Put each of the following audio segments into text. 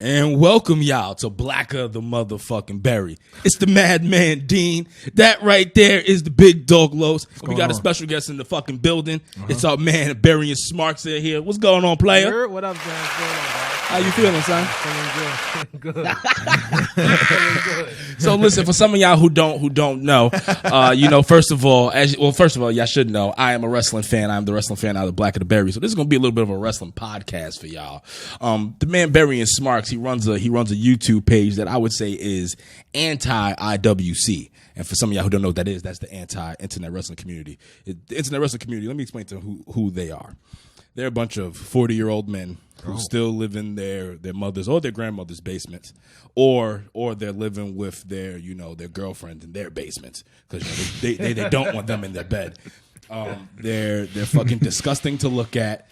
And welcome y'all to Blacker the Motherfucking Berry. It's the Madman Dean. That right there is the Big Dog Los. We got a special guest in the fucking building. It's our man Burying Smarks in here. What's going on, player? What up, John? What's going on, guys? How you feeling, son? Feeling good. Feeling good. So listen, for some of y'all who don't know, first of all, y'all should know, I am a wrestling fan. I'm the wrestling fan out of Black of the Berry. So this is gonna be a little bit of a wrestling podcast for y'all. The man Burying Smarks, he runs a YouTube page that I would say is anti-IWC. And for some of y'all who don't know what that is, that's the anti-internet wrestling community. The internet wrestling community, let me explain to who they are. They're a bunch of 40-year-old men who still live in their mother's or their grandmother's basements, or they're living with their girlfriend in their basements because they don't want them in their bed. They're fucking disgusting to look at.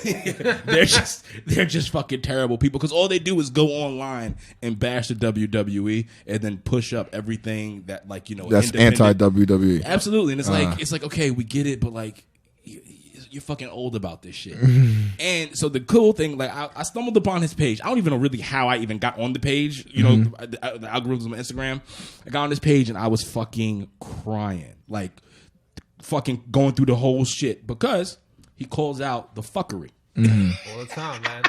They're just fucking terrible people because all they do is go online and bash the WWE and then push up everything that that's anti-WWE. Absolutely, and it's like okay, we get it, but like you're fucking old about this shit. And so the cool thing, like I stumbled upon his page. I don't even know really how I even got on the page. The algorithms on Instagram. I got on this page and I was fucking crying, like fucking going through the whole shit because he calls out the fuckery all the time, man.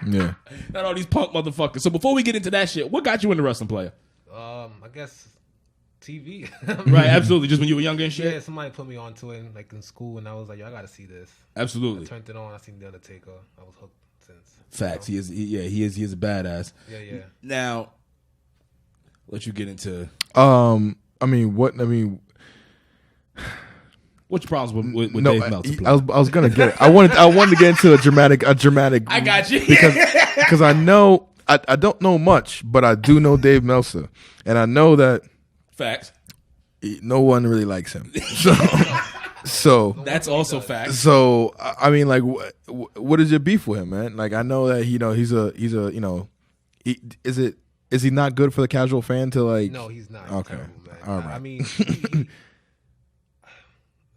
Yeah, not all these punk motherfuckers. So before we get into that shit, what got you into wrestling, player? I guess TV. Right, absolutely. Just when you were younger and shit? Yeah, somebody put me onto it like in school and I was like, yo, I gotta see this. Absolutely. I turned it on, I seen The Undertaker. I was hooked since. Facts. He is a badass. Yeah. Now, let you get into what's your problems with Dave Meltzer? I was gonna get it. I wanted to get into a dramatic I got you. because I know I don't know much, but I do know Dave Meltzer, and I know that facts. No one really likes him. So that's also facts. So I mean, like, what is your beef with him, man? Like, I know that is he not good for the casual fan to like? No, he's not. Okay, terrible, man. all right. I mean,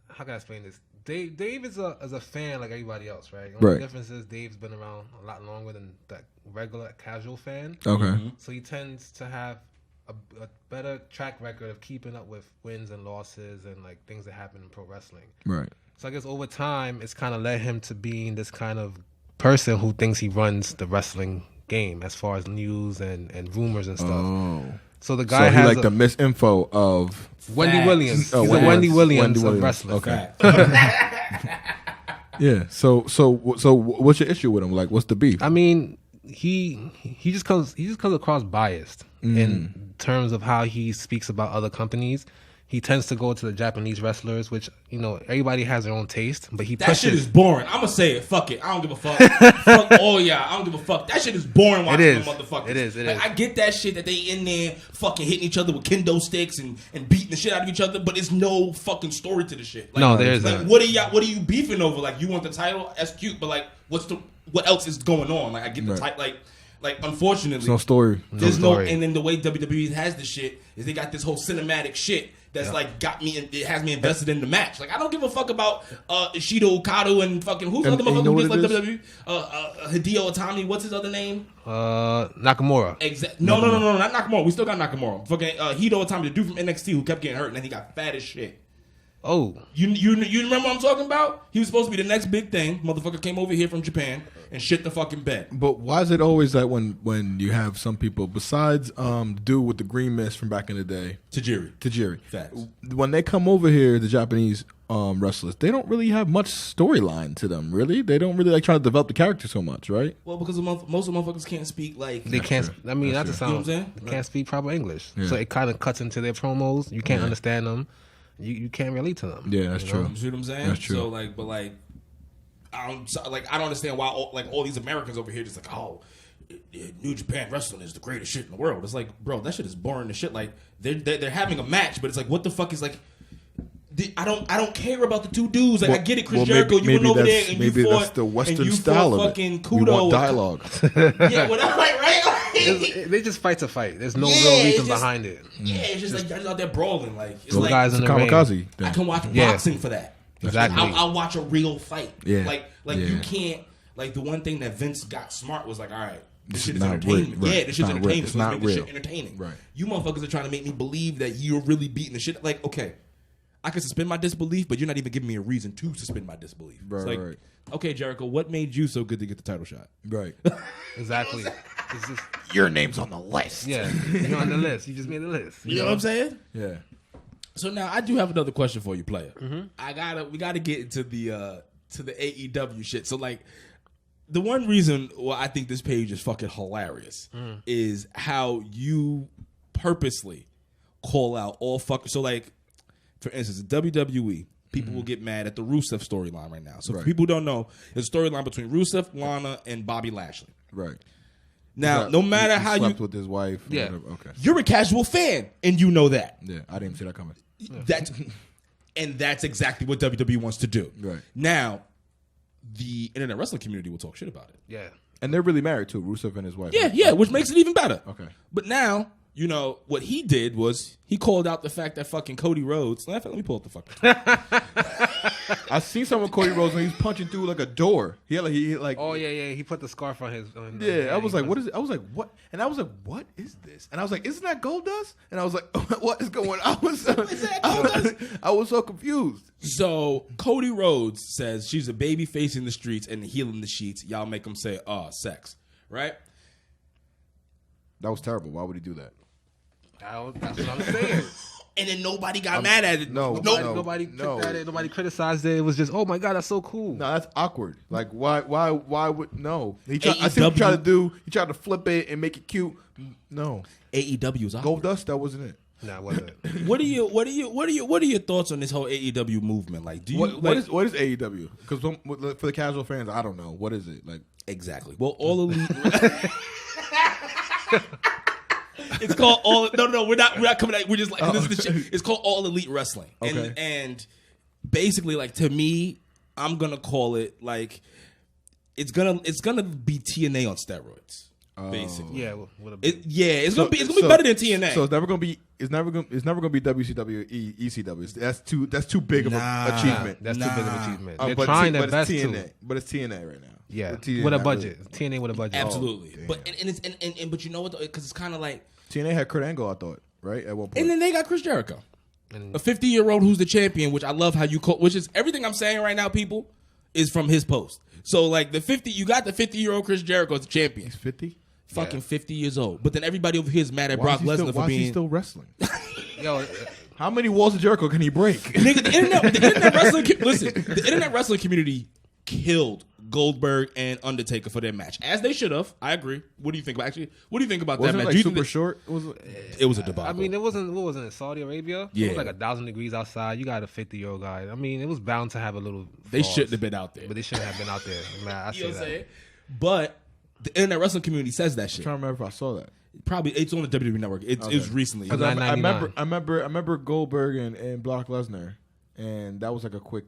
how can I explain this? Dave is a fan like everybody else, right? The only difference is Dave's been around a lot longer than that regular casual fan. Okay. So he tends to have a better track record of keeping up with wins and losses and like things that happen in pro wrestling. Right. So I guess over time, it's kind of led him to being this kind of person who thinks he runs the wrestling game as far as news and rumors and stuff. Oh. So the guy has the misinfo of Wendy Williams. He's a Wendy Williams of wrestling. Okay. Yeah. So what's your issue with him? Like, what's the beef? I mean, he just comes across biased in terms of how he speaks about other companies. He tends to go to the Japanese wrestlers, which everybody has their own taste, but he pushes. That shit is boring. I'm gonna say it. Fuck it. I don't give a fuck. Fuck all y'all. I don't give a fuck. That shit is boring. Watching them motherfuckers. It is. I get that shit that they in there fucking hitting each other with kendo sticks and beating the shit out of each other, but it's no fucking story to the shit. Like, no, there isn't. Like, what are you beefing over? Like, you want the title? That's cute, but like, what else is going on? Like, I get the title. Like, unfortunately, there's no story. There's no. And then the way WWE has the shit is they got this whole cinematic shit. That's like got me. It has me invested in the match. Like, I don't give a fuck about Ishida Okada and fucking who's the other motherfucker who gets like WWE? Hideo Itami. What's his other name? Nakamura. No, not Nakamura. We still got Nakamura. Fucking Hideo Itami, the dude from NXT who kept getting hurt and then he got fat as shit. Oh, you remember what I'm talking about? He was supposed to be the next big thing. Motherfucker came over here from Japan and shit the fucking bed. But why is it always that when you have some people besides dude with the green mist from back in the day, Tajiri, facts. When they come over here, the Japanese wrestlers, they don't really have much storyline to them. Really, they don't really like try to develop the character so much, right? Well, because most of the motherfuckers can't speak like they can't. I mean, not to sound. You know what I'm saying? They can't speak proper English, so it kind of cuts into their promos. You can't understand them. You can't relate to them. Yeah, that's true. You see what I'm saying? That's true. So I don't understand why all these Americans over here just like, oh, New Japan wrestling is the greatest shit in the world. It's like, bro, that shit is boring as shit. Like they're having a match, but it's like, what the fuck is like? I don't care about the two dudes. Like, I get it, Chris Jericho. You went over there and you fought. That's the Western and you style fought of fucking it. Kudo. We want dialogue. Yeah, whatever, right? They just fight to fight. There's no real reason behind it. Yeah, it's just like y'all out there brawling. Like, it's like guys in the kamikaze ring. thing. I can watch boxing for that. Exactly. I'll watch a real fight. Yeah. Like you can't. Like, the one thing that Vince got smart was like, all right, This shit is not entertainment. real. Right. Yeah, this shit's entertainment. It's So not let's make this real. shit entertaining. Right. You motherfuckers are trying to make me believe that you're really beating the shit. Like, okay, I can suspend my disbelief, but you're not even giving me a reason to suspend my disbelief. Right, it's like, right. Okay, Jericho, what made you so good to get the title shot? Right. Exactly. It's just, Your name's on the list. yeah, you're on the list. You just made the list. You know what I'm saying? Yeah. So now I do have another question for you, player. We gotta get into the AEW shit. So like, the one reason why I think this page is fucking hilarious is how you purposely call out all fuckers. So like, for instance, WWE, people will get mad at the Rusev storyline right now. So for people who don't know, there's a storyline between Rusev, Lana, and Bobby Lashley. Right. Now, no matter how slept with his wife. Yeah. Whatever. Okay. you're a casual fan and you know that. Yeah, I didn't see that coming. That's exactly what WWE wants to do. Right. Now, the internet wrestling community will talk shit about it. Yeah. And they're really married too, Rusev and his wife. Yeah, yeah, which makes it even better. Okay. But now, you know, what he did was he called out the fact that fucking Cody Rhodes. Let me pull up the fucking. I seen some of Cody Rhodes when he's punching through like a door. He like. Oh yeah. He put the scarf on his. Yeah, I was like, what is it? I was like, what? And I was like, what is this? And I was like, isn't that gold dust? And I was like, what is going on? I was so confused. So Cody Rhodes says she's a baby facing the streets and healing the sheets. Y'all make him say, sex. Right? That was terrible. Why would he do that? That's what I'm saying. And then nobody got mad at it. Nobody took at it. Nobody criticized it. It was just, oh my god, that's so cool. No, that's awkward. Like, why would no? I see what he tried to do. He tried to flip it and make it cute. No, AEW's gold dust. That wasn't it. Nah, it wasn't. What are your thoughts on this whole AEW movement? Like, do you what is AEW? Because for the casual fans, I don't know what is it like exactly. Well, all elite. It's called all. No, we're not coming at. We're just like this is the shit. It's called All Elite Wrestling, and basically, like, to me, I'm gonna call it like it's gonna be TNA on steroids. Basically, Yeah, it's gonna be better than TNA. So it's never gonna be WCW or ECW. That's too big of an achievement. That's too big of an achievement. They're but trying but their best it's TNA. to. But it's TNA right now. Yeah, TNA with a not budget. really. TNA with a budget. Absolutely, Oh, but but you know what? Because it's kind of like TNA had Kurt Angle, I thought, right at one point. and then they got Chris Jericho, a 50-year-old who's the champion. Which I love how you call. Which is everything I'm saying right now. People is from his post. So like you got the 50-year-old Chris Jericho as the champion. He's 50. Fucking 50 years old. But then everybody over here is mad at Why Brock is Lesnar for Why is he being. still wrestling? Yo, How many walls of Jericho can he break? Nigga, the internet wrestling. Listen, the internet wrestling community killed Goldberg and Undertaker for their match, as they should have. I agree. What do you think? What do you think about Wasn't that it match? like super short? It was a debacle. I mean, it wasn't. What was it in Saudi Arabia? Yeah. It was like 1,000 degrees outside. You got a 50-year-old guy. I mean, it was bound to have a little. They flaws, shouldn't have been out there. but they shouldn't have been out there. Man, I You say know what I'm that. saying? But the internet wrestling community says that shit. I'm trying to remember if I saw that. Probably it's on the WWE Network. It was recently. Because I $9.99. remember Goldberg and Brock Lesnar, and that was like a quick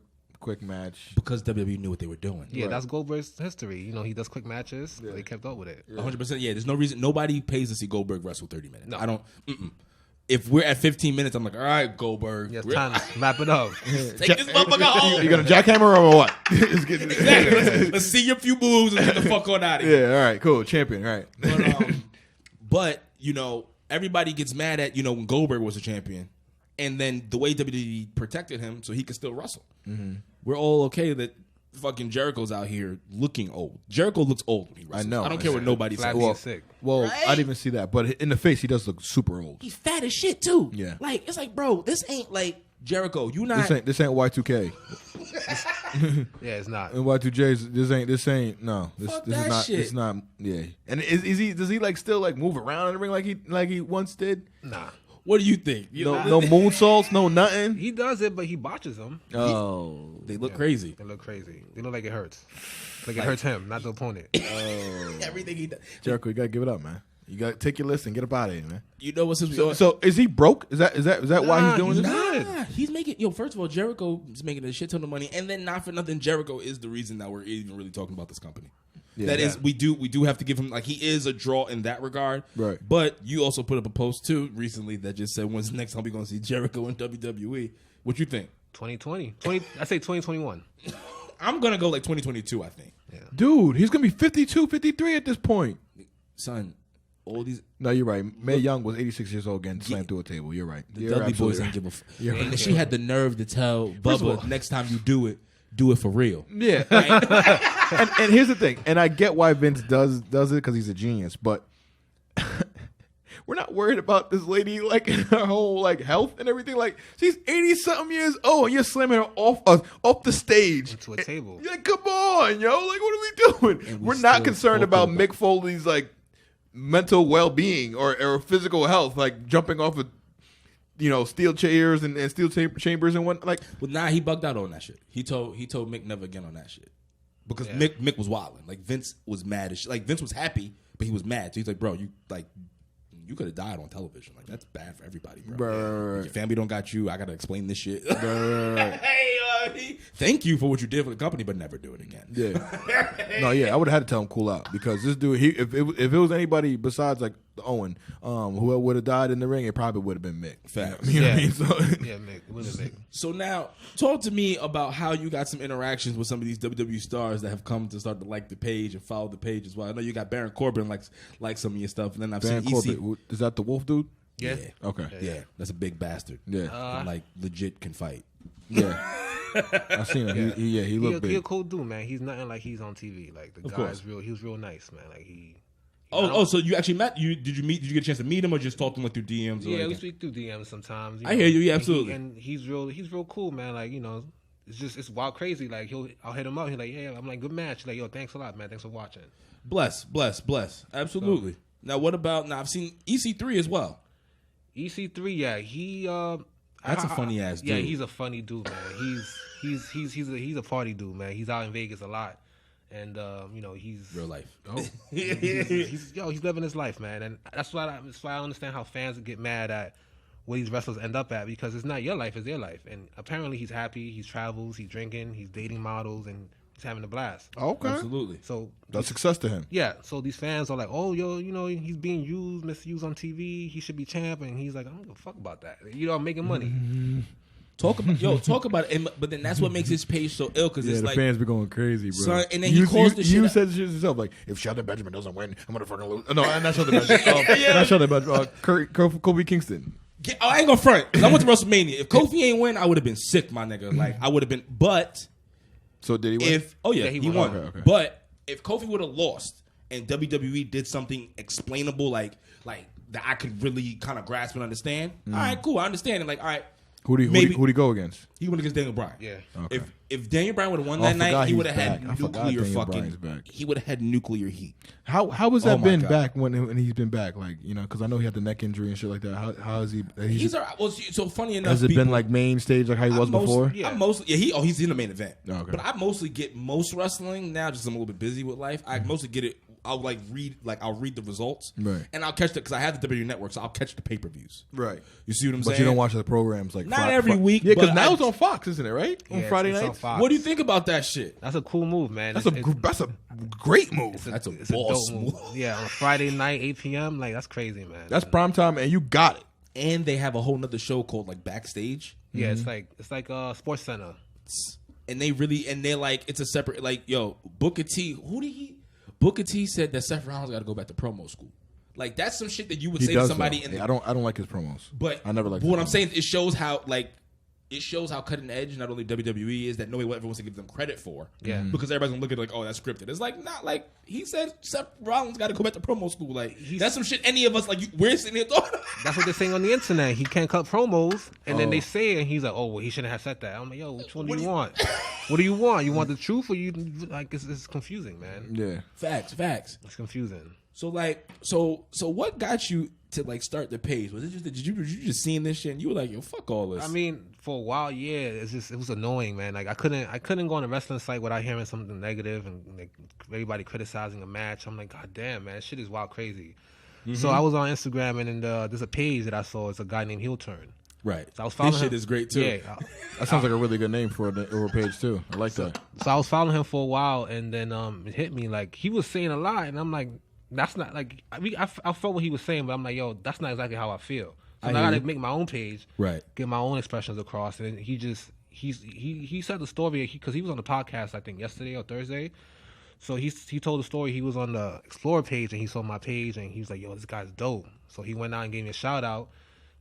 match. Because WWE knew what they were doing. Yeah, Right. that's Goldberg's history. You know, he does quick matches. They kept up with it. 100%. Yeah, there's no reason. Nobody pays to see Goldberg wrestle 30 minutes. No. I don't. If we're at 15 minutes, I'm like, all right, Goldberg. Yeah, it's time to wrap it up. Take this motherfucker home. You gonna jackhammer or what? Exactly. Let's see your few moves and get the fuck on out of here. Yeah, all right, cool, champion, right? But you know, everybody gets mad at when Goldberg was a champion, and then the way WWE protected him so he could still wrestle. We're all okay that fucking Jericho's out here looking old. Jericho looks old when he wrestles. I know. I don't care what nobody says. Flabby and sick. Well, Right? I didn't even see that, but in the face, he does look super old. He's fat as shit too. Yeah. Like it's like, bro, this ain't like Jericho. You not. This ain't Y2K. Yeah, it's not. And Y2J's this ain't no. This Fuck is that not. shit. It's not. Yeah. And does he like still like move around in the ring like he once did? Nah. What do you think? No moonsaults, no nothing. He does it, but he botches them. Oh, They look crazy. They look crazy. They look like it hurts. Like it hurts him, not the opponent. Everything he does. Jericho, you gotta give it up, man. You gotta take your list and get up out of here, man. You know what's his? So is he broke? Is that why he's doing he's this? not. Nah, he's making. First of all, Jericho is making a shit ton of money, and then not for nothing, Jericho is the reason that we're even really talking about this company. Yeah. That is, we do have to give him, like, he is a draw in that regard. Right. But you also put up a post too recently that just said, when's the next time we gonna see Jericho in WWE? What you think? 2020. I say 2021. I'm gonna go like 2022. I think. Yeah. Dude, he's gonna be 52, 53 at this point. son, all these. No, you're right. Mae Young was 86 years old getting slammed through a table. You're right. The Dudley boys ain't give a You're And right. she had the nerve to tell Bubba, next time you do it for real. Yeah. and here's the thing. And I get why Vince does it because he's a genius. But we're not worried about this lady, like, in her whole, like, health and everything. Like, she's 80-something years old, and you're slamming her off the stage. Into a table. You're like, come on, yo. Like, what are we doing? We're not concerned about Mick Foley's, like, mental well-being or physical health, like, jumping off of, steel chairs and steel chambers and what, like. Well, nah, he bugged out on that shit. He told Mick never again on that shit. Because Mick was wilding. Like, Vince was mad as shit. Like, Vince was happy, but he was mad. So he's like, bro, you could have died on television. Like, that's bad for everybody, bro. Right. Like, your family don't got you. I got to explain this shit. Right. Hey, thank you for what you did for the company, but never do it again. Yeah. No, yeah, I would have had to tell him cool out because this dude, if it was anybody besides like Owen, whoever would have died in the ring, it probably would have been Mick. Facts. You know what I mean? So, Mick. It was Mick. So now, talk to me about how you got some interactions with some of these WWE stars that have come to start to like the page and follow the page as well. I know you got Baron Corbin like some of your stuff, and then I've Baron seen Corbin, is that the Wolf dude? Yeah. Okay. Yeah, that's a big bastard. Yeah. And, like, legit can fight. Yeah. I seen him. He looked big. He a cool dude, man. He's nothing like he's on TV. Like the guy's real. He was real nice, man. Like he. So you actually met? Did you get a chance to meet him, or just talk to him like through DMs? Or Yeah, we speak through DMs sometimes. I hear you. Yeah, absolutely. And he's real cool, man. Like it's wild crazy. Like I'll hit him up. He's like, yeah. I'm like, good match. Like, yo, thanks a lot, man. Thanks for watching. Bless. Absolutely. So, now, what about? Now, I've seen EC3 as well. EC3, yeah, he. That's a funny ass dude. Yeah, he's a funny dude, man. He's a party dude, man. He's out in Vegas a lot, and he's real life. Oh, he's living his life, man, and that's why I understand how fans get mad at where these wrestlers end up at, because it's not your life, it's their life. And apparently he's happy, he travels, he's drinking, he's dating models, and he's having a blast. Okay. Absolutely. So that's success to him. Yeah. So these fans are like, oh, yo, he's being misused on TV. He should be champ. And he's like, I don't give a fuck about that. I'm making money. Talk about it. But then that's what makes his page so ill, because it's the like fans be going crazy, bro. Son, and then he calls the shit. You said shit yourself, like, if Shelton Benjamin doesn't win, I'm gonna fucking lose. No, not Shelton Benjamin. Not Shelton Benjamin. Kobe Kingston. I ain't gonna front. I went to WrestleMania. If Kofi ain't win, I would have been sick, my nigga. Like, I would have been. But so did he win? He won. Okay. But if Kofi would have lost and WWE did something explainable, like that I could really kind of grasp and understand, all right, cool, I understand it. Like, all right. Who'd he go against? He went against Daniel Bryan. Yeah. Okay. If Daniel Bryan would have won that night, he would have had nuclear fucking. He would have had nuclear heat. How has that been back when he's been back? Like, because I know he had the neck injury and shit like that. How is he? He's all right. Well, so funny enough, has it been like main stage like how he was before? Yeah, he's in the main event. Oh, okay. But I mostly get most wrestling now. Just I'm a little bit busy with life. I mostly get it. I'll read the results, right? And I'll catch it because I have the WWE Network, so I'll catch the pay-per-views, right? You see what I'm saying? But you don't watch the programs like not every week. Yeah, because now it's on Fox, isn't it? Right, yeah, on Friday nights. What do you think about that shit? That's a cool move, man. That's a great move. That's a boss move. Yeah, on a Friday night, 8 p.m. Like, that's crazy, man. That's prime time, and you got it. And they have a whole nother show called like Backstage. Yeah, it's like Sports Center. And they're like, it's a separate, like, yo, Booker T. Booker T said that Seth Rollins got to go back to promo school. Like, that's some shit that you would say to somebody. I don't like his promos. But I never liked. But what I'm saying, it shows how cutting edge not only WWE is, that nobody ever wants to give them credit for. Yeah. Because everybody's gonna look at it like, oh, that's scripted. It's like, not like he said Seth Rollins got to go back to promo school. Like, that's some shit any of us, like, we're sitting here talking. That's what they're saying on the internet. He can't cut promos, and then they say it, and he's like, oh, well, he shouldn't have said that. I'm like, yo, which one do you want? What do you want? You want the truth, or you like? It's confusing, man. Yeah, facts. It's confusing. So like, so what got you to like start the page? Was it just did you just seeing this shit and you were like, yo, fuck all this? I mean, for a while, yeah, it was annoying, man. Like, I couldn't go on a wrestling site without hearing something negative and like everybody criticizing a match. I'm like, god damn, man, shit is wild crazy. Mm-hmm. So I was on Instagram, and there's a page that I saw. It's a guy named Heel Turn. Right. So I was following his shit is great too. Yeah, that sounds like a really good name for a page too. I like that. So I was following him for a while, and then it hit me, like, he was saying a lot, and I'm like, that's not like I felt what he was saying, but I'm like, yo, that's not exactly how I feel. So now I gotta make my own page, right? Get my own expressions across. And he said the story because he was on the podcast, I think yesterday or Thursday. So he told the story. He was on the Explorer page and he saw my page and he was like, "Yo, this guy's dope." So he went out and gave me a shout out.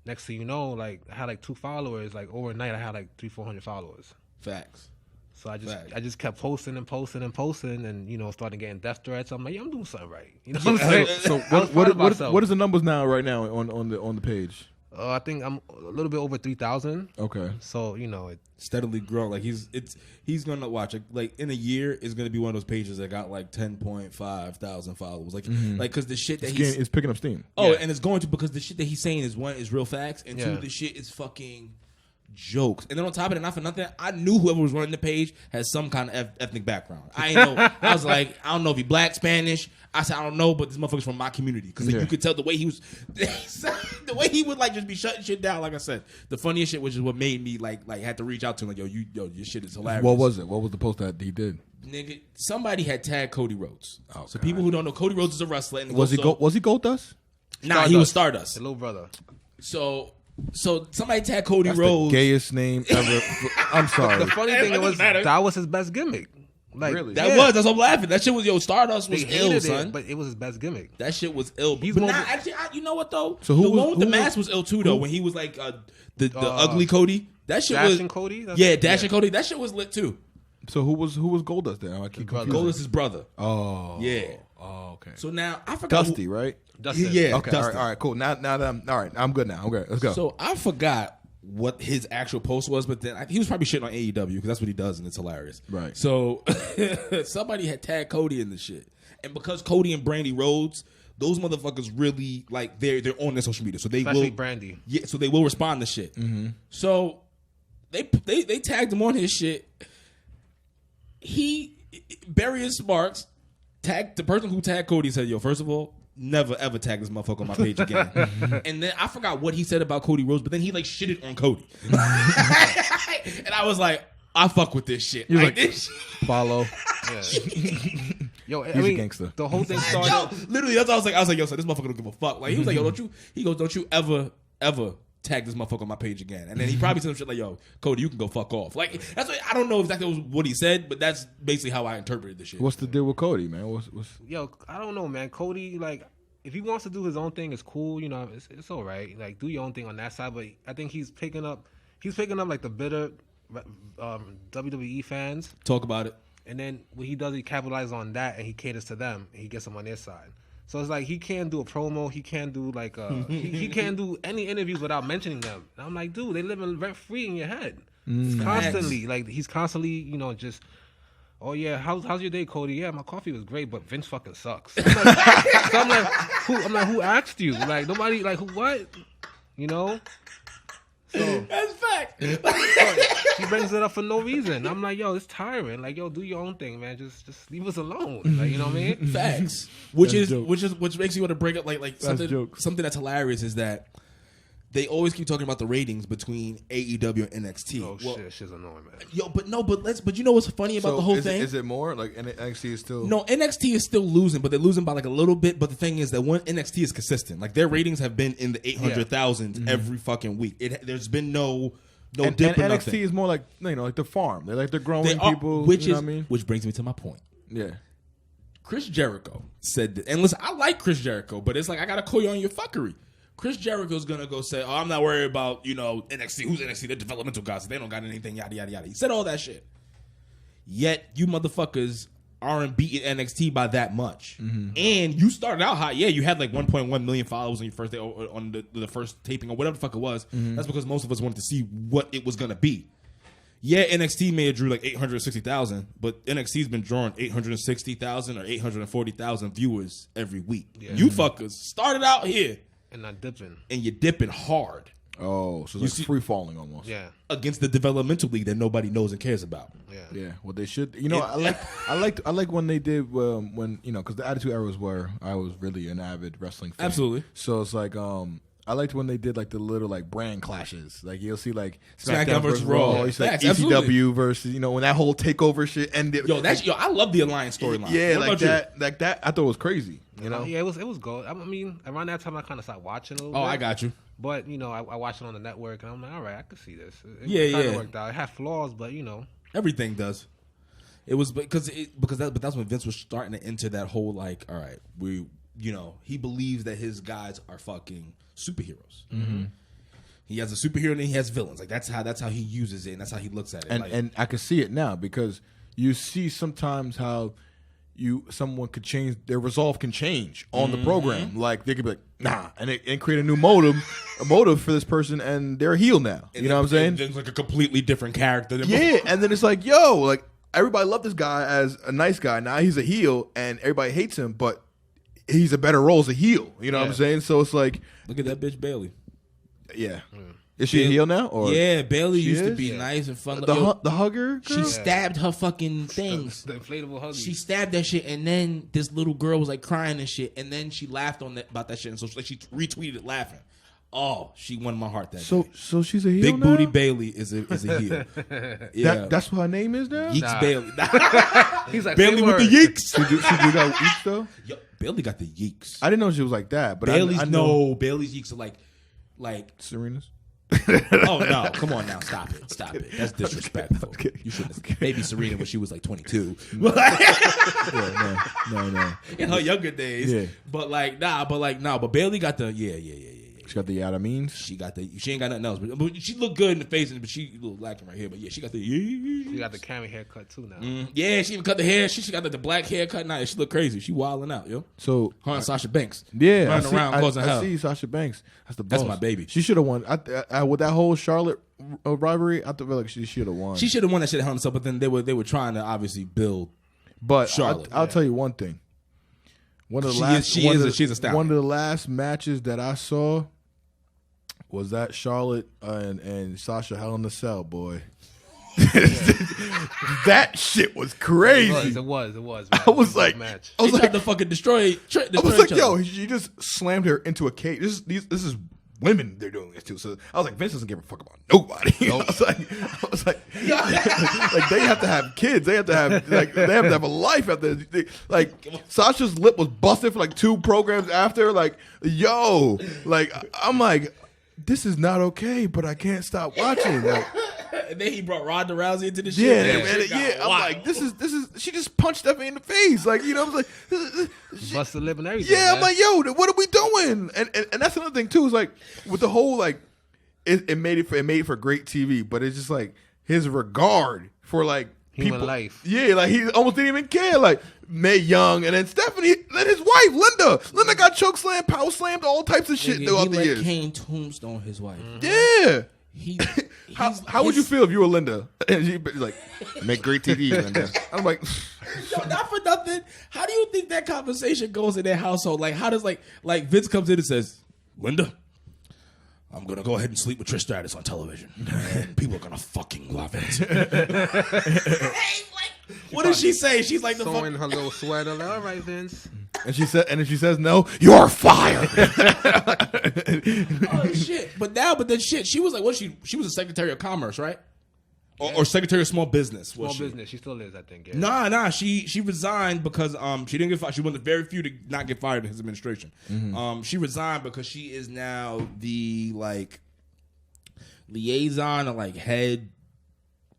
Next thing you know, like I had like 2 followers. Like overnight, I had like 300-400 followers. Facts. So I just kept posting, and you know, started getting death threats. I'm like, yeah, I'm doing something right. You know what I'm saying? So what is the numbers now right now on the page? I think I'm a little bit over 3,000. Okay. So you know, it steadily growing. Like he's gonna watch like in a year is gonna be one of those pages that got like 10.5 thousand followers. Like because the shit that it's picking up steam. Oh, yeah. And it's going to because the shit that he's saying is one is real facts and two the shit is fucking jokes. And then on top of it, not for nothing, I knew whoever was running the page had some kind of ethnic background. I ain't know. I was like, I don't know if he black, Spanish. I said, I don't know, but this motherfucker's from my community. Because you could tell the way he was, the way he would like just be shutting shit down. Like I said, the funniest shit, which is what made me like had to reach out to him. Like, your shit is hilarious. What was it? What was the post that he did? Nigga, somebody had tagged Cody Rhodes. Oh, so people who don't know, Cody Rhodes is a wrestler. And was he Goldust? Nah, he was Stardust. The little brother. So somebody tagged Cody That's Rhodes. The gayest name ever. I'm sorry. The funny thing was that was his best gimmick. Like really? That's what I'm laughing. That shit was Stardust was ill, son. But it was his best gimmick. That shit was ill. He's but actually, you know what though? So the one with the mask was ill too though. When he was like the ugly Cody. That shit was Dashing Cody. Dashing Cody. That shit was lit too. So who was Goldust there? I keep confused. Goldust's brother. Oh yeah. Oh okay. So now I forgot. Dusty, right? Dustin. Yeah. Okay. All right. Cool. Now that I'm good now. Okay. Let's go. So I forgot what his actual post was, but then he was probably shitting on AEW because that's what he does, and it's hilarious. Right. So somebody had tagged Cody in the shit, and because Cody and Brandy Rhodes, those motherfuckers really like they're on their social media, so they especially will Brandy. Yeah, so they will respond to shit. Mm-hmm. So they tagged him on his shit. Burying Smarks tagged the person who tagged Cody. Said, "Yo, first of all, never ever tag this motherfucker on my page again." And then I forgot what he said about Cody Rhodes, but then he like shitted on Cody, and I was like, "I fuck with this shit." You're like this shit. Follow. Yo, He's a gangster. The whole thing started. Yo, literally, that's what I was like, "Yo, so this motherfucker don't give a fuck." Like he was like, "Yo, don't you ever tag this motherfucker on my page again?" And then he probably said some shit like, "Yo, Cody, you can go fuck off." Like that's what, I don't know exactly what he said, but that's basically how I interpreted the shit. What's the deal with Cody, man? What's... Yo, I don't know, man. Cody, like, if he wants to do his own thing, it's cool. You know, it's all right. Like, do your own thing on that side. But I think he's picking up like the bitter WWE fans. Talk about it. And then what he does, he capitalizes on that and he caters to them and he gets them on their side. So it's like he can't do a promo. He can't do like he can't do any interviews without mentioning them. And I'm like, dude, they live rent free in your head. It's constantly like he's constantly, you know, just, oh yeah, how's your day, Cody? Yeah, my coffee was great, but Vince fucking sucks. So I'm like, who asked you? Like nobody, like who, what? You know. So that's fact. He brings it up for no reason. I'm like, yo, it's tiring. Like, yo, do your own thing, man. Just leave us alone. Like, you know what I mean? Facts. Which makes you want to break up like something that's hilarious is that they always keep talking about the ratings between AEW and NXT. Oh shit's annoying, man. Yo, but you know what's funny about the whole thing? Is it more like NXT is still? No, NXT is still losing, but they're losing by like a little bit. But the thing is that when NXT is consistent, like their ratings have been in the 800,000 every fucking week. There's been no dip and or NXT nothing. is more like like the farm. They're growing people. Which you know what I mean? Which brings me to my point. Yeah. Chris Jericho said that, and listen, I like Chris Jericho, but it's like I gotta call you on your fuckery. Chris Jericho's gonna go say, "Oh, I'm not worried about NXT. Who's NXT? They're developmental guys. They don't got anything. Yada yada yada." He said all that shit. Yet you motherfuckers aren't beating NXT by that much, and you started out hot. Yeah, you had like 1.1 million followers on your first day on the first taping or whatever the fuck it was. That's because most of us wanted to see what it was gonna be. Yeah, NXT may have drew like 860,000, but NXT's been drawing 860,000 or 840,000 viewers every week. Yeah. You fuckers started out here. And not dipping. And you're dipping hard. Oh, so it's like free falling almost. Yeah. Against the developmental league that nobody knows and cares about. Yeah. Yeah. Well, they should. I like when they did when because the Attitude Era was where I was really an avid wrestling fan. Absolutely. So it's like I liked when they did like the little like brand clashes. Like you'll see like SmackDown versus Raw. You see like ECW versus when that whole takeover shit ended. I love the Alliance storyline. Yeah, like that. I thought it was crazy. Yeah, it was good. I mean, around that time I kind of stopped watching a little bit. I got you. But I watched it on the network and I'm like, all right, I could see this. It kind of worked out. It had flaws, but everything does. It was because that's when Vince was starting to enter that whole like, all right, he believes that his guys are fucking superheroes. Mm-hmm. He has a superhero and he has villains. Like that's how he uses it and that's how he looks at it. And I can see it now because you see sometimes how someone could change, their resolve can change on the program. Like they could be like, nah, and create a new motive for this person, and they're a heel now. You know what I'm saying? It's like a completely different character. And then it's like, yo, like everybody loved this guy as a nice guy. Now he's a heel, and everybody hates him, but he's a better role as a heel. You know what I'm saying? So it's like, look at that bitch Bailey. Yeah. Is she a heel now? Or yeah, Bailey used to be nice and fun. The hugger? She stabbed her fucking things. The inflatable hugger. She stabbed that shit, and then this little girl was like crying and shit, and then she laughed about that shit, and so she retweeted it laughing. Oh, she won my heart that day. So she's a heel Big now? Booty Bailey is a heel. Yeah. That's what her name is now? Yeeks Bailey. He's like, Bailey with the yeeks. She do got yeeks though? Yo, Bailey got the yeeks. I didn't know she was like that. But Bailey's I know Bailey's yeeks are like Serena's? Oh no! Come on now, stop it! That's disrespectful. Okay. You shouldn't. Maybe Serena when she was like 22. No. In her younger days. Yeah. But Bailey got the yeah. She got the yada means. She ain't got nothing else. But she looked good in the face, but she a little lacking right here. But yeah, she got the She got the Cammy haircut too now. Yeah, she even cut the hair. She got the black haircut now. She look crazy. She wilding out, yo. So her and Sasha Banks. Yeah, running around causing hell. I see Sasha Banks. That's the boss. That's my baby. She should have won. I with that whole Charlotte rivalry, I feel like she should have won. She should have won that shit at Hell in a Cell, but then they were trying to obviously build. But Charlotte. I'll tell you one thing. She's astounding. One of the last matches that I saw was that Charlotte and Sasha Hell in a Cell, boy. That shit was crazy. It was. Man. I was like, match. I was like, to fucking destroy. I was like, yo, she just slammed her into a cage. This is women they're doing this to. So I was like, Vince doesn't give a fuck about nobody. Nope. I was like, like they have to have kids. They have to have a life after. Like Sasha's lip was busted for like 2 programs after. Like, yo, like I'm like, this is not okay, but I can't stop watching. Like, and then he brought Ronda Rousey into the shit. Yeah. I'm like, this is. She just punched Stephanie in the face. Like, you know, I was like, busted lip and everything. Yeah, man. I'm like, yo, what are we doing? And that's another thing too. Is like with the whole like, it made it for great TV, but it's just like his regard for like human life. Yeah, like he almost didn't even care. Like Mae Young, and then Stephanie, then his wife Linda got choke slammed, power slammed, all types of shit throughout the years. Kane tombstone his wife. Yeah. How would you feel if you were Linda and she'd be like, make great TV, Linda? I'm like, yo, not for nothing. How do you think that conversation goes in their household? Like, how does like Vince comes in and says, Linda, I'm gonna go ahead and sleep with Trish Stratus on television, and people are gonna fucking love it. What does she say? She's like the throwing her little sweater. Like, all right, Vince. And if she says no, you're fired. Oh shit! But then shit. She was like, what? She was a Secretary of Commerce, right? Or Secretary of Small Business. Business. She still is, I think. Yeah. Nah. She resigned because she didn't get fired. She was one of the very few to not get fired in his administration. Mm-hmm. She resigned because she is now the like liaison or like head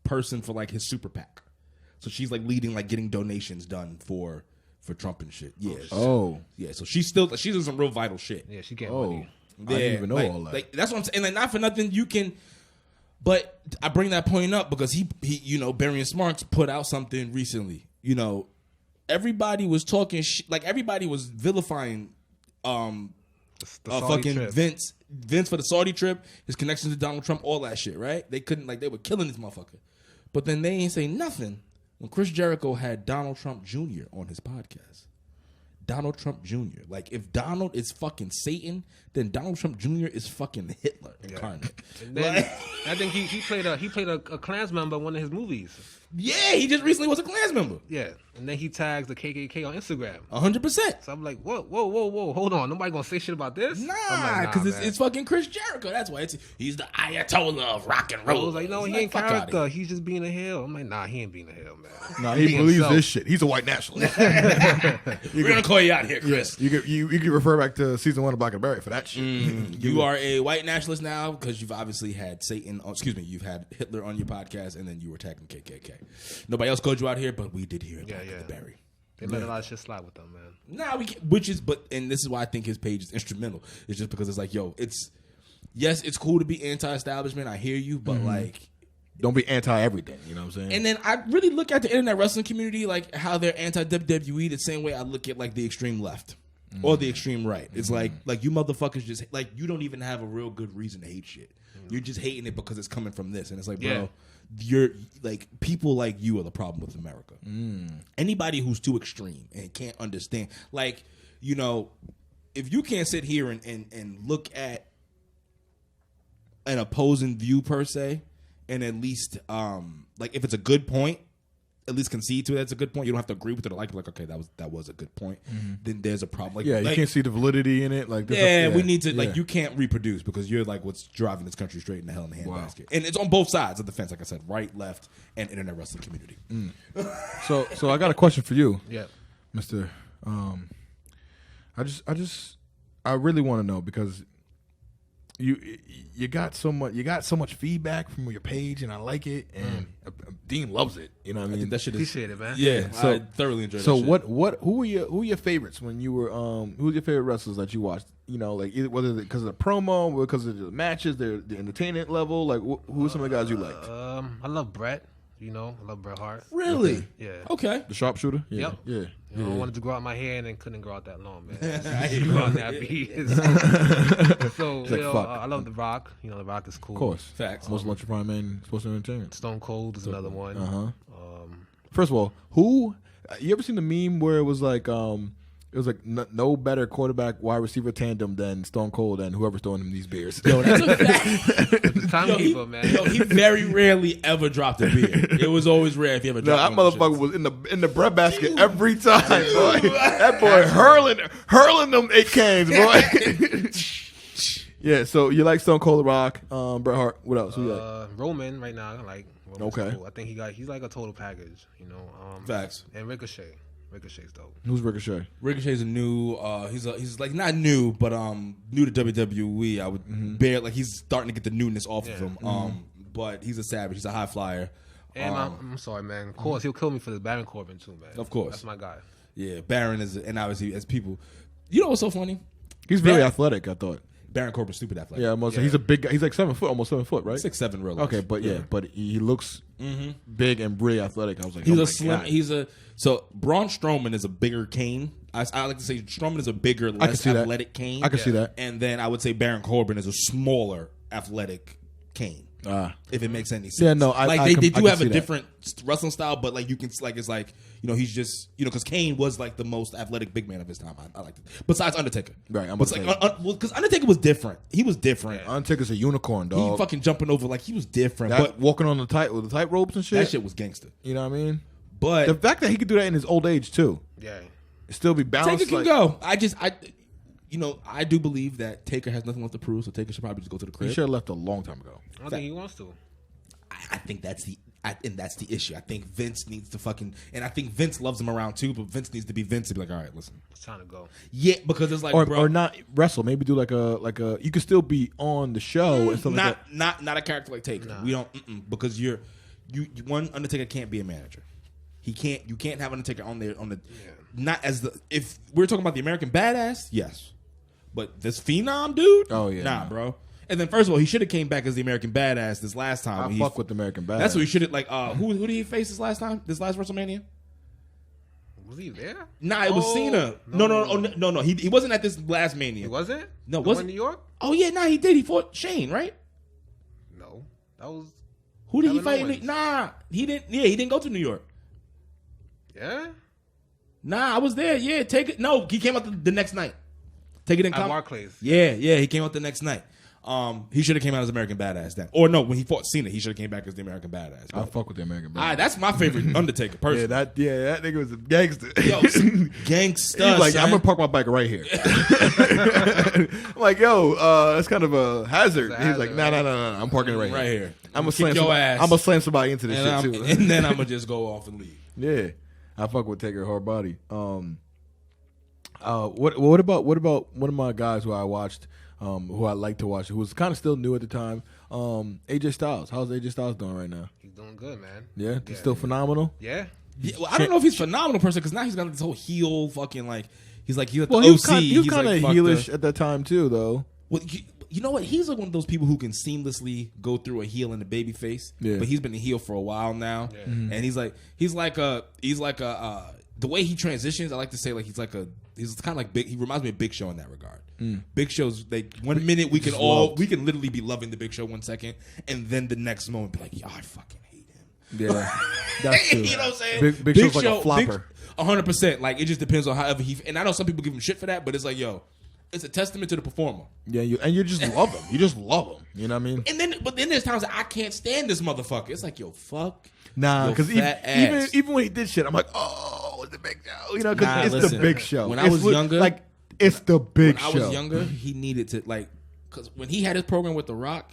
person for like his super PAC. So she's like leading, like getting donations done for Trump and shit. Yeah. Oh. Yeah. So she's doing some real vital shit. Yeah, she getting money. I didn't even know all that. Like that's what I'm saying. Like not for nothing, you can. But I bring that point up because he Burying Smarks put out something recently. You know, everybody was talking like everybody was vilifying the fucking trip. Vince for the Saudi trip, his connections to Donald Trump, all that shit, right? They couldn't, like, they were killing this motherfucker. But then they ain't say nothing when Chris Jericho had Donald Trump Jr. on his podcast. Donald Trump Jr. Like, if Donald is fucking Satan, then Donald Trump Jr. is fucking Hitler incarnate. And then, I think he played a Klans member in one of his movies. Yeah, he just recently was a Klans member. Yeah, And then he tags the KKK on Instagram. 100%. So I'm like, whoa, hold on. Nobody gonna say shit about this? Nah, because it's fucking Chris Jericho. That's why he's the Ayatollah of rock and roll. I was like, no, he ain't character. He's just being a heel. I'm like, nah, he ain't being a heel, man. Nah, he believes this shit. He's a white nationalist. We're gonna call you out here, Chris. You can refer back to season 1 of Black and Berry for that shit. You are a white nationalist now because you've obviously had you've had Hitler on your podcast, and then you were tagging KKK. Nobody else called you out here, but we did hear it. Yeah. Berry. They let a lot of shit slide with them, man. Nah, and this is why I think his page is instrumental. It's just because it's like, yo, it's cool to be anti-establishment. I hear you, but like, don't be anti-everything. You know what I'm saying? And then I really look at the internet wrestling community like how they're anti-WWE the same way I look at like the extreme left or the extreme right. It's like you motherfuckers just like you don't even have a real good reason to hate shit. You're just hating it because it's coming from this, and it's like, bro. You're like people like you are the problem with America. Anybody who's too extreme and can't understand, like, you know, if you can't sit here and look at an opposing view per se, and at least like if it's a good point, at least concede to it. That's a good point. You don't have to agree with it. Like okay, that was a good point. Then there's a problem. Like, you can't see the validity in it. Like, we need to like you can't reproduce because you're like what's driving this country straight in the hell in the handbasket. And it's on both sides of the fence. Like I said, right, left, and internet wrestling community. So I got a question for you. Yeah, Mister. I really want to know because you got so much feedback from your page, and I like it, and Dean loves it. You know what I mean? I think that shit is appreciate it, man. Yeah, so I thoroughly enjoyed it. So who were your favorites when you were who were your favorite wrestlers that you watched? You know, like either whether because of the promo, or because of the matches, the entertainment level. Like who are some of the guys you liked? I love Bret. You know, I love Bret Hart. Really? Yeah. Okay. The sharpshooter? Yeah. Yep. Yeah. You know, I wanted to grow out my hair and then couldn't grow out that long, man. I hate grow out that beat. So, you know, I love The Rock. You know, The Rock is cool. Of course. Facts. Most electrifying man supposed to entertainment. Stone Cold is another one. First of all, who you ever seen the meme where it was like no better quarterback wide receiver tandem than Stone Cold and whoever's throwing him these beers. Yo, that's a fact. Timekeeper, man. He very rarely ever dropped a beer. It was always rare if he ever dropped. That motherfucker was in the bread basket every time. Boy. That boy hurling them 8 cans, boy. Yeah, so you like Stone Cold, The Rock, Bret Hart. What else? Who you like? Roman right now. I like Roman. Okay. Cool. I think he's like a total package, you know. Facts. And Ricochet. Ricochet's dope. Who's Ricochet? Ricochet's a new. He's like not new, but new to WWE. I would bear like he's starting to get the newness off of him. But he's a savage. He's a high flyer. And I'm sorry, man. Of course, he'll kill me for the Baron Corbin too, man. Of course, that's my guy. Yeah, Baron is, and obviously as people, you know what's so funny? He's very athletic. I thought. Baron Corbin's stupid athletic. Yeah, he's a big guy. He's like 7 foot, almost 7 foot, right? 6'7" real. Okay, but but he looks big and really athletic. I was like, he's a slim. So Braun Strowman is a bigger Kane. I like to say Strowman is a bigger, less athletic Kane. I can see that. And then I would say Baron Corbin is a smaller, athletic Kane. If it makes any sense. Yeah, no, they do have a different wrestling style, but like you can it's like he's just because Kane was like the most athletic big man of his time. I like it. Besides Undertaker, right? Because Undertaker was different. He was different. Yeah. Undertaker's a unicorn, dog. He fucking jumping over like he was different. But walking on the tight ropes and shit. That shit was gangster. You know what I mean? But the fact that he could do that in his old age too. Yeah, still be balanced. Taker can go. I do believe that Taker has nothing left to prove, so Taker should probably just go to the crib. He should have left a long time ago. I don't think he wants to. I think that's the issue. I think Vince needs to and I think Vince loves him around too, but Vince needs to be Vince to be like, all right, listen, it's time to go. Yeah, because it's like, or not wrestle. Maybe do like a. You could still be on the show and stuff like that. Not a character like Taker. Nah. We don't because you Undertaker can't be a manager. You can't have Undertaker on there not as if we're talking about the American Badass, yes, but this Phenom dude, nah, bro. And then first of all, he should have came back as the American Badass this last time. I fuck with the American Badass. That's what he should have who did he face this last time? This last WrestleMania? Was he there? Nah, it was Cena. No. He wasn't at this last Mania. He wasn't? No, was in New York? Oh yeah, nah, he did. He fought Shane, right? No, that was. Who did he fight? Nah, he didn't. Yeah, he didn't go to New York. Yeah. Nah, I was there. Yeah, take it. No, he came out the next night. Take it in. At Barclays. Yeah, he came out the next night. He should have came out as American Badass then. Or no, when he fought Cena, he should have came back as the American Badass. I fuck with the American Badass. That's my favorite Undertaker person. that nigga was a gangster. Yo, gangsta. He's like, son. I'm gonna park my bike right here. I'm like, yo, that's kind of a hazard. He's like, no, I'm parking it right here. I'm gonna slam your ass. I'm gonna slam somebody into this shit too. And then I'm gonna just go off and leave. Yeah, I fuck with Taker hard body. What about one of my guys who I watched, who I like to watch, who was kind of still new at the time, AJ Styles. How's AJ Styles doing right now? He's doing good, man. Yeah, he's still phenomenal. Yeah. Well, I don't know if he's phenomenal person because now he's got this whole heel fucking like he's like the Well, OC. he was kind of like, heelish at that time too, though. Well, you know what? He's like one of those people who can seamlessly go through a heel and a baby face. Yeah. But he's been a heel for a while now, and he's like the way he transitions. I like to say like he's kind of like Big. He reminds me of Big Show in that regard. Big Show's like 1 minute we can literally be loving the Big Show 1 second, and then the next moment be like, yo, I fucking hate him. Yeah, that's true. You know what I'm saying? Big Show's like a flopper. 100%. Like it just depends on however he. And I know some people give him shit for that, but it's like, yo, it's a testament to the performer. Yeah, you just love him. You just love him. You know what I mean? But then there's times that I can't stand this motherfucker. It's like, yo, fuck. Nah, because ass. even when he did shit, I'm like, oh, it's the Big Show. You know, because it's listen, the Big Show. When I was younger, like it's the Big Show. When I was younger, he needed to like, because when he had his program with The Rock,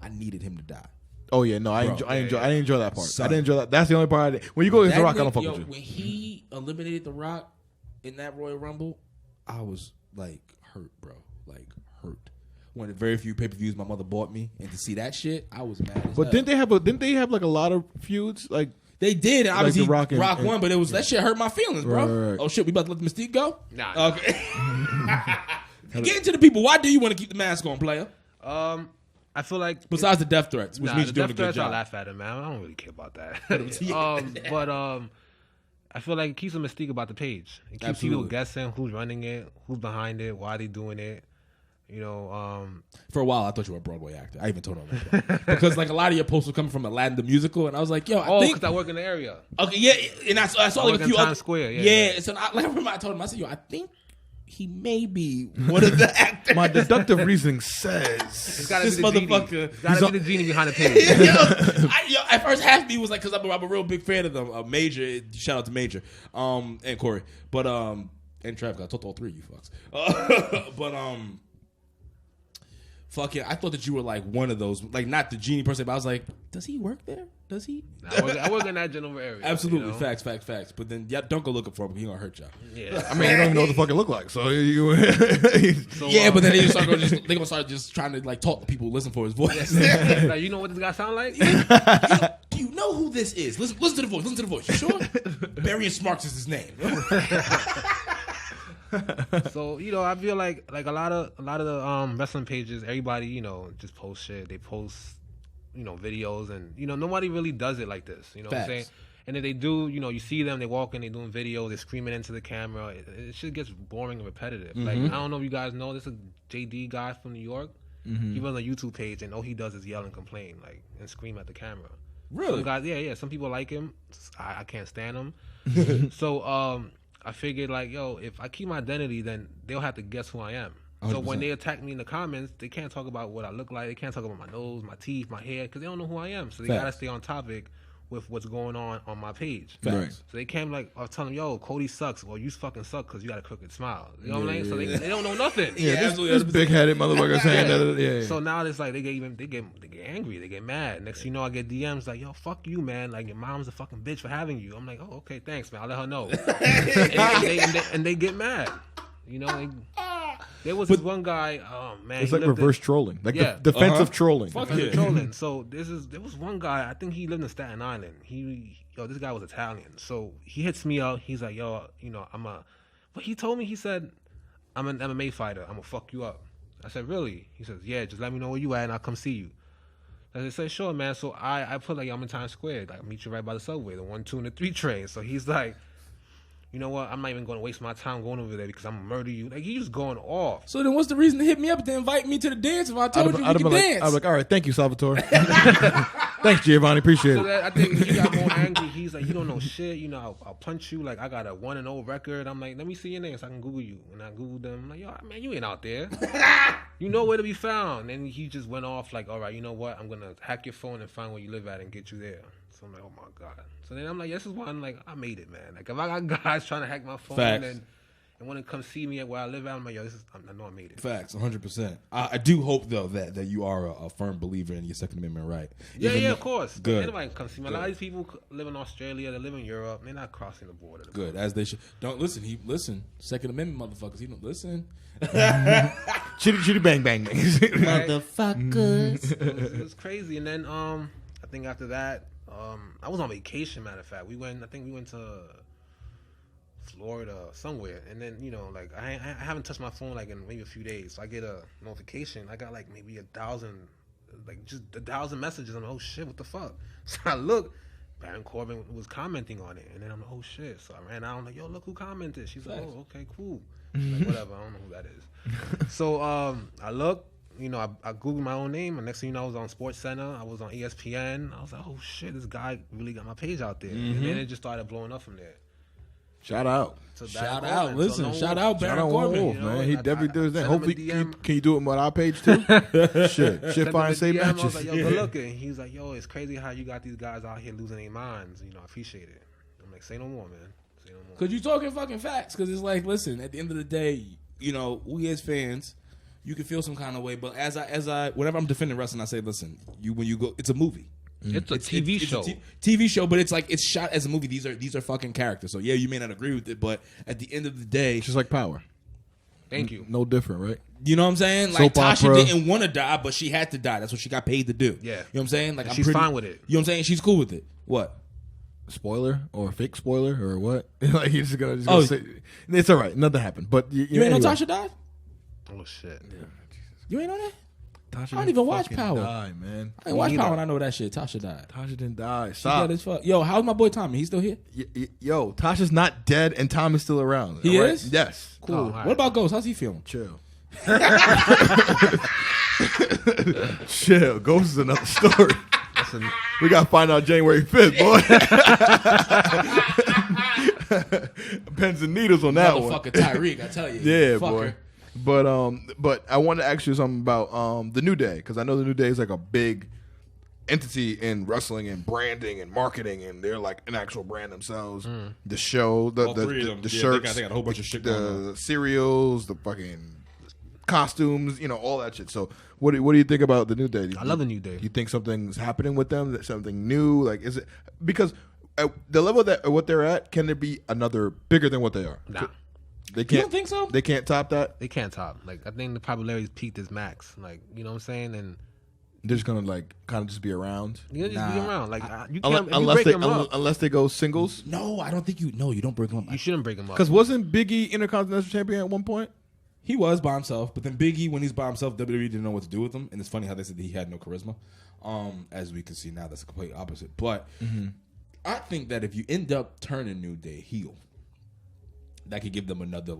I needed him to die. Oh yeah, no, I didn't enjoy that part. Son. I didn't enjoy that. That's the only part I did. When you go against The Rock, I don't fuck with you. When he eliminated The Rock in that Royal Rumble, I was like hurt, bro. Like hurt. One of the very few pay-per-views my mother bought me, and to see that shit, I was mad. But didn't they have like a lot of feuds? Like they did, and obviously like The Rock won, but it was that shit hurt my feelings, bro. Right. Oh shit, we about to let the Mystique go? Nah. Okay. Get into the people. Why do you want to keep the mask on, player? I feel like Besides the death threats, which means the you're doing death a good threats, I job. laugh at it, man. I don't really care about that. But I feel like it keeps a mystique about the page. It keeps people guessing who's running it, who's behind it, why they doing it. You know, For a while, I thought you were a Broadway actor. I even told him that. Because like a lot of your posts were coming from Aladdin the musical, and I was like, yo, I think because I work in the area. Okay, yeah, and I saw like a few Times Square. Yeah. So I remember I told him, I said, yo, I think he may be one of the actors. my deductive reasoning says It's gotta This be the motherfucker. Genie. It's gotta be the genie behind the page. yo, at first half of me was like, because I'm a real big fan of them. Major, shout out to Major, and Corey, but and Trav. I told all three of you fucks. But fuck yeah, I thought that you were like one of those, like not the genie person, but I was like, does he work there? Does he? I work in that general area. Absolutely, you know? facts. But then don't go looking for him. He gonna hurt y'all. Yeah. I mean, you don't even know what the fuck it look like. So you. So, Yeah, but then they gonna start just trying to like talk to people, listen for his voice. like, you know what this guy sound like? Do you know who this is? Listen to the voice. Listen to the voice. You sure? Burying Smarks is his name. So you know, I feel like a lot of the wrestling pages, everybody just post shit. They post videos, and nobody really does it like this. You know what I'm saying? And if they do, you see them, they walk in, they doing videos, they're screaming into the camera. It shit gets boring and repetitive. Like I don't know if you guys know, this is a JD guy from New York. He runs a YouTube page, and all he does is yell and complain, like and scream at the camera. Really? Some guys, yeah. Some people like him. I can't stand him. So I figured, like, yo, if I keep my identity, then they'll have to guess who I am. 100%. So when they attack me in the comments, they can't talk about what I look like. They can't talk about my nose, my teeth, my hair, because they don't know who I am. So they got to stay on topic with what's going on my page. Right. So they came like, I was telling them, yo, Cody sucks. Well, you fucking suck because you got a crooked smile. You know what I'm saying? So they don't know nothing. Yeah, this big-headed motherfucker saying that. Yeah. So now it's like they get angry, they get mad. Next thing you know, I get DMs like, yo, fuck you, man. Like, your mom's a fucking bitch for having you. I'm like, oh, okay, thanks, man. I'll let her know. and they get mad. There was this one guy, oh man. It's like reverse trolling. Like defensive trolling. Trolling. So there was one guy, I think he lived in Staten Island. This guy was Italian. So he hits me up. He's like, yo, but he told me, he said, I'm an MMA fighter. I'm gonna fuck you up. I said, really? He says, yeah, just let me know where you at and I'll come see you. I said, sure, man. So I put like, I'm in Times Square. Like, I'll meet you right by the subway, the 1, 2, and the 3 train. So he's like, you know what? I'm not even going to waste my time going over there because I'm going to murder you. Like, he was going off. So then what's the reason to hit me up to invite me to the dance if I told you we could dance? I'm like, all right, thank you, Salvatore. Thanks, Giovanni. Appreciate So it. I think he got more angry. He's like, you don't know shit. I'll punch you. Like, I got a 1-0 record. I'm like, let me see your name so I can Google you. And I Googled them. I'm like, yo, man, you ain't out there. You know where to be found. And he just went off like, all right, you know what? I'm going to hack your phone and find where you live at and get you there. So I'm like, oh, my God. So then I'm like, this is why I'm like, I made it, man. Like, if I got guys trying to hack my phone and want to come see me at where I live at, I'm like, yo, I know I made it. Facts, 100%. I do hope, though, that you are a firm believer in your Second Amendment right. Yeah, of course. Good. Anybody can come see me. A lot of these people live in Australia, they live in Europe, they're not crossing the border. Good, as they should. Don't listen. Second Amendment motherfuckers. He don't listen. Chitty bang bang bang. Motherfuckers. It was crazy. And then I think after that, I was on vacation, matter of fact. We went to Florida somewhere, and then like I haven't touched my phone like in maybe a few days, so I get a notification. I got like maybe 1,000, like just 1,000 messages. I'm like, oh shit, what the fuck? So I look, Baron Corbin was commenting on it, and then I'm like, oh shit. So I ran out. I'm like, yo, look who commented. She's like, oh, okay, cool. Like, whatever, I don't know who that is. So I look, I Googled my own name, and next thing you know, I was on SportsCenter. I was on ESPN. I was like, oh shit, this guy really got my page out there. And then it just started blowing up from there. Shout out. Shout out. Listen, shout out Baron Corbin. Wolf, man. He definitely does that. Hopefully, can you do it on our page too? Shit, fine, say matches. I was like, yo, good looking. He's like, yo, it's crazy how you got these guys out here losing their minds. I appreciate it. I'm like, say no more, man. Say no more. Because you talking fucking facts. Because it's like, listen, at the end of the day, we as fans, you can feel some kind of way. But as I, whenever I'm defending wrestling, I say, listen, when you go, it's a movie. It's a TV show. It's a TV show, but it's like it's shot as a movie. These are fucking characters. So yeah, you may not agree with it, but at the end of the day, it's just like Power. Thank you. No different, right? You know what I'm saying? Like Tasha didn't want to die, but she had to die. That's what she got paid to do. Yeah. You know what I'm saying? Like she's fine with it. You know what I'm saying? She's cool with it. What? Spoiler or fake spoiler or what? Like he's just gonna say it's all right. Nothing happened. But you ain't know Tasha died? Oh shit. Yeah. You ain't know that? Tasha I don't even watch Power. Die, man. I ain't watch Power and I know that shit. Tasha died. Tasha didn't die. Stop. As fuck. Yo, how's my boy Tommy? He's still here? Yo, Tasha's not dead and Tommy's still around. He is? Yes. Cool. Oh, what about Ghost? How's he feeling? Chill. Chill. Ghost is another story. Listen, we got to find out January 5th, boy. Pens and needles on that one. Motherfucker Tyreek, I tell you. Yeah, fucker. Boy. But I want to ask you something about the New Day, because I know the New Day is like a big entity in wrestling and branding and marketing, and they're like an actual brand themselves. The show, the shirts, they got a whole bunch of shit the cereals, the fucking costumes, all that shit. So what do you think about the New Day? I love the New Day. You think something's happening with them? Something new? Like, is it because at the level that what they're at? Can there be another bigger than what they are? Nah. They can't. You don't think so? They can't top that? They can't top. Like, I think the popularity's peaked as max. Like, you know what I'm saying? And they're just gonna like kind of just be around. You're just be around. Like, you can't unless they go singles. No, I don't think you. No, you don't break them up. You shouldn't break them up. Because wasn't Big E Intercontinental Champion at one point? He was by himself, but then Big E, when he's by himself, WWE didn't know what to do with him, and it's funny how they said that he had no charisma. As we can see now, that's the complete opposite. But I think that if you end up turning New Day heel, that could give them another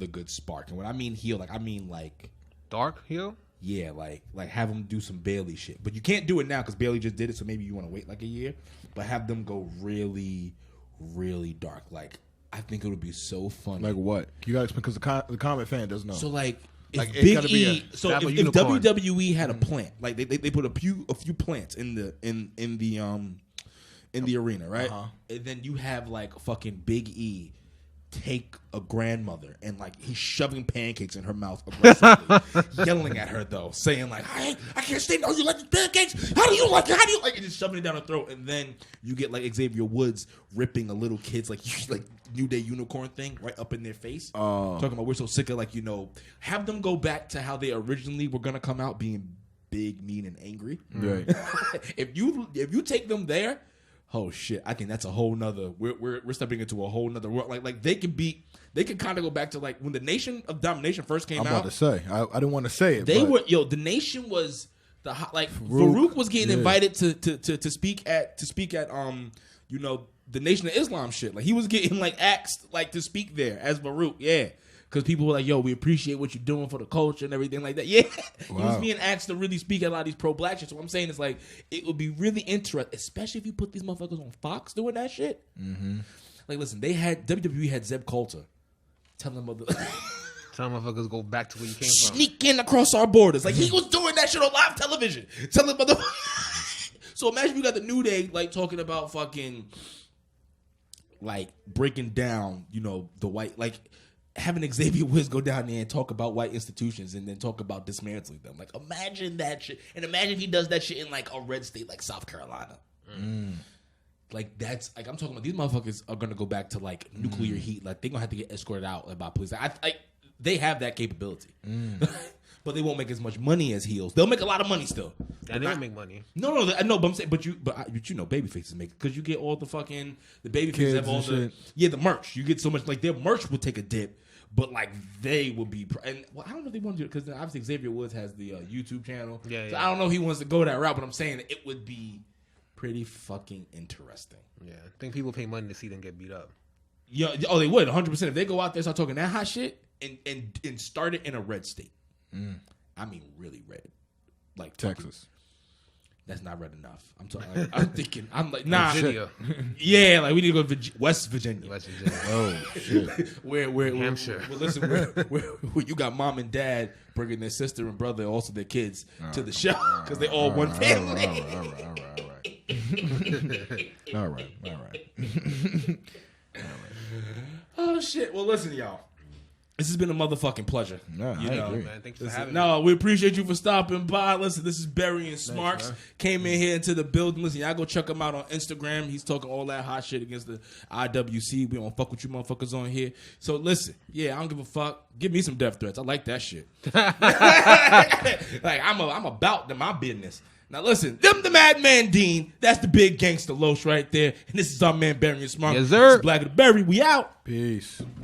good spark. And when I mean heel, I mean dark heel. Yeah, like have them do some Bailey shit. But you can't do it now because Bailey just did it, so maybe you want to wait like a year. But have them go really, really dark. Like, I think it would be so funny. Like what? You gotta explain, because the common fan doesn't know. So if Big E, if WWE had a plant, like they put a few plants in the arena, right? And then you have like fucking Big E take a grandmother and like he's shoving pancakes in her mouth aggressively, yelling at her though, saying like, I can't stay. No, you like the pancakes? How do you like it? How do you like it? Just shoving it down her throat, and then you get like Xavier Woods ripping a little kid's like New Day unicorn thing right up in their face, talking about we're so sick of have them go back to how they originally were gonna come out, being big, mean, and angry. Right. If you take them there. Oh shit! I think that's a whole nother. We're stepping into a whole nother world. Like they can kind of go back to like when the Nation of Domination first came out. I'm about to say. I didn't want to say it. The Nation was Farouk was getting invited to speak at the Nation of Islam shit. Like he was getting like asked like to speak there as Farouk. Yeah. because people were like, yo, we appreciate what you're doing for the culture and everything like that. Yeah, Wow. he was being asked to really speak at a lot of these pro-black shit. So what I'm saying is like, it would be really interesting, especially if you put these motherfuckers on Fox doing that shit. Mm-hmm. Like, listen, WWE had Zeb Coulter telling Some motherfuckers go back to where you came from. sneak in across our borders. Like, he was doing that shit on live television. Telling motherfuckers. So imagine you got the New Day, like, talking about fucking, like, breaking down, you know, the white, like, having Xavier Woods go down there and talk about white institutions and then talk about dismantling them. Like, imagine that shit. And imagine if he does that shit in, like, a red state like South Carolina. Like, that's, like, I'm talking about, these motherfuckers are going to go back to, like, nuclear heat. Like, they're going to have to get escorted out by police. They have that capability. But they won't make as much money as heels. They'll make a lot of money still. And they don't make money. No, but I'm saying, but you know, babyfaces make it because you get all the fucking the babyfaces have all the the merch. You get so much, like, their merch will take a dip, but like they will be. And well, I don't know if they want to do it because obviously Xavier Woods has the YouTube channel. Yeah. So I don't know if he wants to go that route, but I'm saying that it would be pretty fucking interesting. Yeah, I think people pay money to see them get beat up. Yeah, oh, they would 100%. If they go out there start talking that hot shit and start it in a red state. I mean, really red, like Texas. That's not red enough. I'm talking. I'm thinking. I'm like, nah. Virginia. Yeah, like we need to go to West Virginia. Oh shit. Where Hampshire. Well, listen, where you got mom and dad bringing their sister and brother, also their kids, to the show because they all one family. All right. Oh shit. Well, listen, y'all. This has been a motherfucking pleasure. No, I agree. Man, thanks for having me. No, we appreciate you for stopping by. Listen, this is Burying Smarks. Came in here into the building. Listen, y'all go check him out on Instagram. He's talking all that hot shit against the IWC. We don't fuck with you motherfuckers on here. So listen, I don't give a fuck. Give me some death threats. I like that shit. Like I'm about my business. Now listen, them the Madman Dean. That's the big gangster Loach right there. And this is our man Burying Smarks. Yes, sir. This is Black of the Berry. We out. Peace.